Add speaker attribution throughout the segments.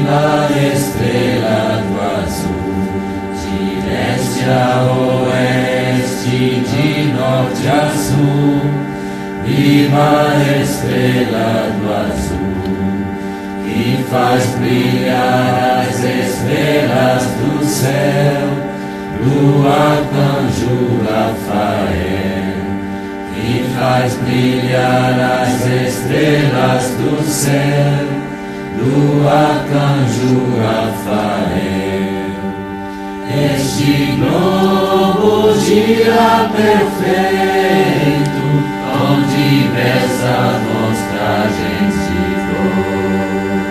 Speaker 1: viva estrela do azul, de leste a oeste, de norte a sul. Viva estrela do azul, que faz brilhar as estrelas do céu, do arcanjo Rafael. Que faz brilhar as estrelas do céu, do arcanjo Rafael. Este globo gira perfeito, com diversas mostragens de cor.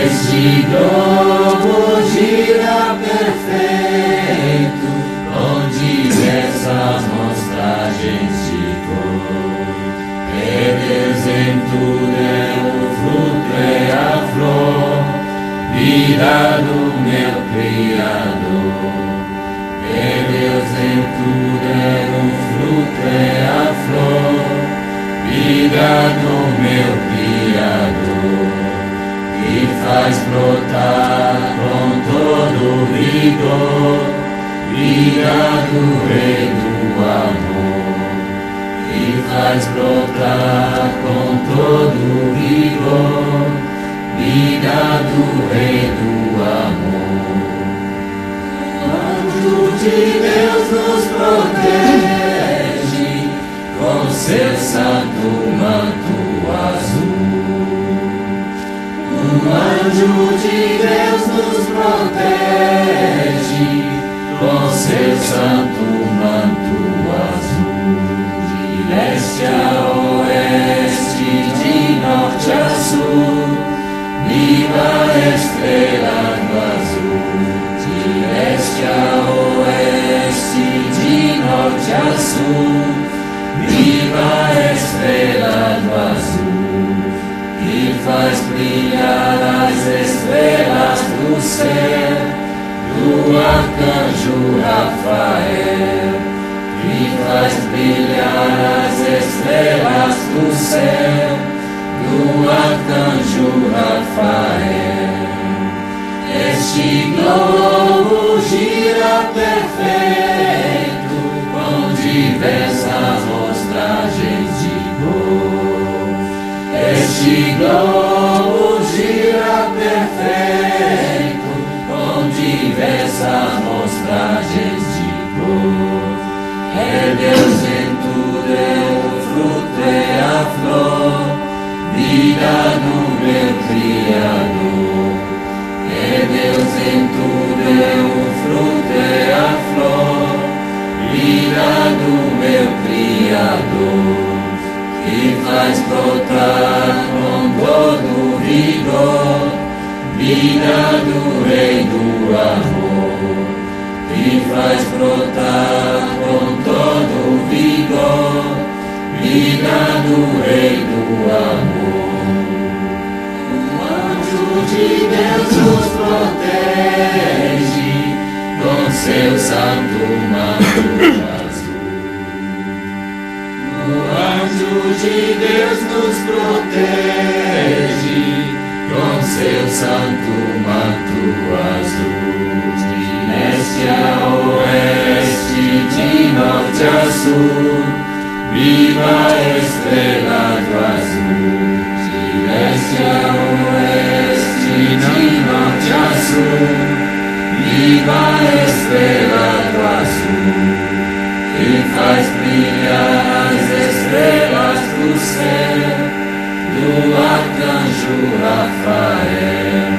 Speaker 1: Este globo gira perfeito, com diversas mostragens de cor. É Deus em tudo, é o fruto, é a flor, vida do meu Criador. É Deus em tudo, é o fruto, é a flor, vida do meu Criador, que faz brotar com todo vigor, vida do Rei do amor, que faz brotar com todo vigor, vida do Rei do amor. O anjo de Deus nos protege com seu santo manto azul. O anjo de Deus nos protege com seu santo manto azul. De leste a oeste, de norte a sul, viva a estrela do azul. De leste a oeste, de norte a sul, viva a estrela do azul, que faz brilhar as estrelas do céu, do arcanjo Rafael. Que faz brilhar as estrelas do céu, do arcanjo Rafael. Este globo gira perfeito, com diversas mostragens de cor. Este globo gira perfeito, com diversas mostragens de cor. É Deus em tudo, é o fruto, é a flor, vida do meu Criador. É Deus em tudo, é o fruto, é a flor, vida do meu Criador, que faz brotar com todo vigor, vida do Rei do amor, que faz brotar com todo vigor, vida do Rei do amor. De Deus nos protege com seu santo manto azul. O anjo de Deus nos protege com seu santo manto azul. De leste a oeste, de norte a sul, viva a estrela do azul. De leste a oeste, de norte a sul, viva a estrela do azul, que faz brilhar as estrelas do céu, do arcanjo Rafael.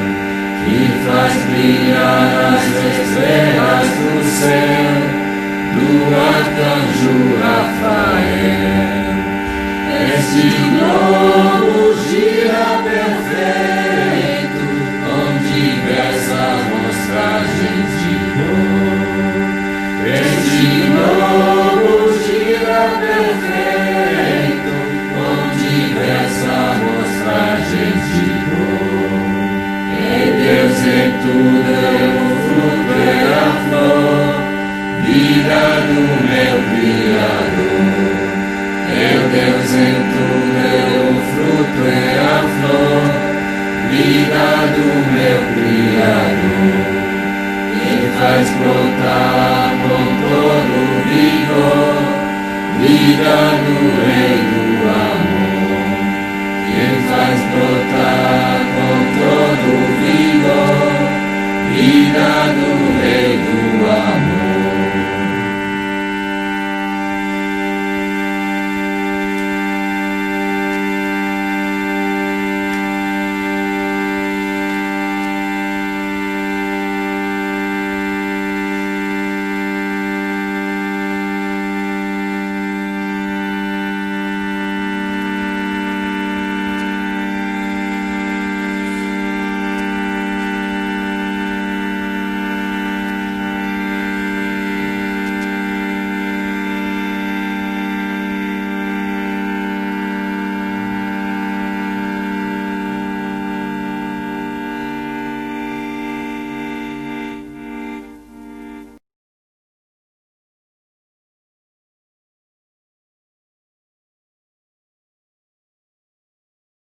Speaker 1: Que faz brilhar as estrelas do céu, do arcanjo Rafael. Este globo gira perfeito, com diversas mostragens de cor. Este globo gira perfeito, com diversas mostragens de cor. É Deus em tudo, é o fruto, é a flor, vida do meu Criador. brotar com todo vigor, vida do